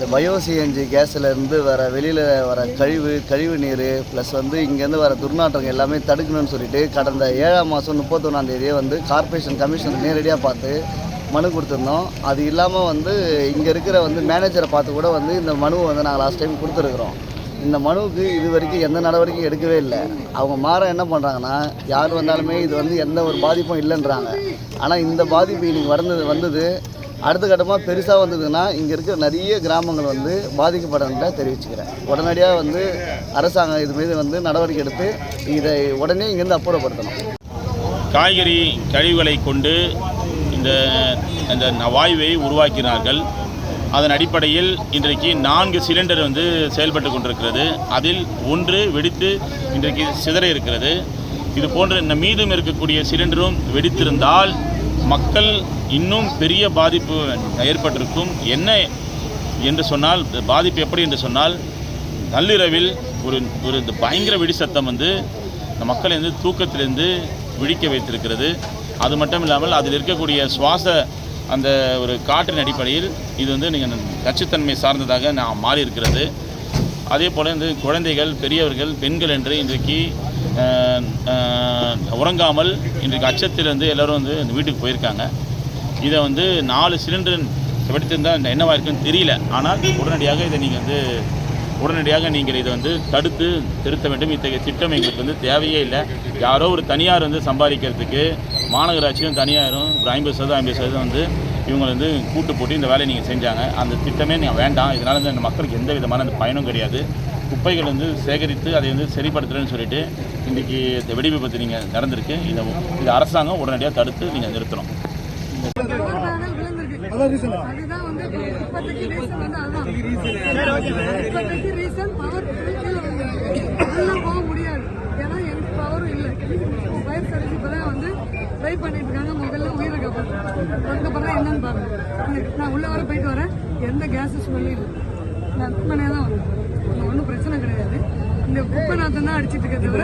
இந்த bio CNG கேஸ்லேருந்து வர வெளியில் வர கழிவு நீர் ப்ளஸ் வந்து இங்கேருந்து வர துர்நாற்றங்கள் எல்லாமே தடுக்கணும்னு சொல்லிட்டு கடந்த 7ஆம் மாதம் 31ஆம் தேதியே வந்து கார்ப்பரேஷன் கமிஷனர் நேரடியாக பார்த்து மனு கொடுத்துருந்தோம். அது இல்லாமல் வந்து இங்கே இருக்கிற வந்து மேனேஜரை பார்த்து கூட வந்து இந்த மனுவை வந்து நாங்கள் லாஸ்ட் டைம் கொடுத்துருக்குறோம். இந்த மனுவுக்கு இது வரைக்கும் எந்த நடவடிக்கையும் எடுக்கவே இல்லை. அவங்க மாற என்ன பண்ணுறாங்கன்னா, யார் வந்தாலுமே இது வந்து எந்த ஒரு பாதிப்பும் இல்லைன்றாங்க. ஆனால் இந்த பாதிப்பு இன்றைக்கி வந்தது அடுத்த கட்டமாக பெருசாக வந்ததுன்னா இங்கே இருக்கிற நிறைய கிராமங்கள் வந்து பாதிக்கப்படுறத தெரிவிச்சுக்கிறேன். உடனடியாக வந்து அரசாங்கம் இது மீது வந்து நடவடிக்கை எடுத்து இதை உடனே இங்கேருந்து அப்புறப்படுத்தணும். காய்கறி கழிவுகளை கொண்டு இந்த வாயுவை உருவாக்கினார்கள். அதன் அடிப்படையில் இன்றைக்கு 4 சிலிண்டர் வந்து செயல்பட்டு கொண்டிருக்கிறது. அதில் 1 வெடித்து இன்றைக்கு சிதற இருக்கிறது. இது போன்ற மீதம் இருக்கக்கூடிய சிலிண்டரும் வெடித்திருந்தால் மக்கள் இன்னும் பெரிய பாதிப்பு ஏற்பட்டிருக்கும். என்ன என்று சொன்னால், பாதிப்பு எப்படி என்று சொன்னால், நள்ளிரவில் ஒரு பயங்கர வெடி சத்தம் வந்து இந்த மக்களை வந்து தூக்கத்திலிருந்து விழிக்க வைத்திருக்கிறது. அது மட்டும் இல்லாமல் அதில் இருக்கக்கூடிய சுவாச அந்த ஒரு காற்றின் அடிப்படையில் இது வந்து நீங்கள் நச்சுத்தன்மை சார்ந்ததாக மாறி இருக்கிறது. அதே போல் இந்த குழந்தைகள், பெரியவர்கள், பெண்கள் என்று இன்றைக்கு உறங்காமல் இன்றைக்கு அச்சத்திலிருந்து எல்லோரும் வந்து இந்த வீட்டுக்கு போயிருக்காங்க. இதை வந்து 4 சிலிண்டர் வெடித்திருந்தால் என்னவாக இருக்குன்னு தெரியல. ஆனால் உடனடியாக நீங்கள் இதை வந்து தடுத்து திருத்த வேண்டும். இத்தகைய திட்டம் எங்களுக்கு வந்து தேவையே இல்லை. யாரோ ஒரு தனியார் வந்து சம்பாதிக்கிறதுக்கு மாநகராட்சியும் தனியாரும் ஒரு 50% வந்து இவங்க வந்து கூட்டு போட்டு இந்த வேலையை நீங்கள் செஞ்சாங்க. அந்த திட்டமே நீங்கள் வேண்டாம். இதனால் வந்து அந்த மக்களுக்கு எந்த விதமான அந்த பயனும் கிடையாது. குப்பைகள் வந்து சேகரித்து அதை வந்து சரிப்படுத்துகிறேன்னு சொல்லிட்டு இன்றைக்கி இந்த வெடி விபத்து நீங்கள் நடந்திருக்கு. இதை அரசாங்கம் உடனடியாக தடுத்து நீங்கள் நிறுத்தணும். ட்ரை பண்ணிட்டு இருக்காங்க. முதல்ல உயிரை அதுக்கப்புறம் என்னன்னு பாருங்க. நான் உள்ள வர போயிட்டு வரேன். எந்த கேஸ் ஸ்மெல்லும் இல்லை. நான் குப்பனையாக தான் வரேன். ஒன்றும் பிரச்சனை கிடையாது. இந்த குப்பை நாத்தம் தான் அடிச்சிட்டு இருக்க தவிர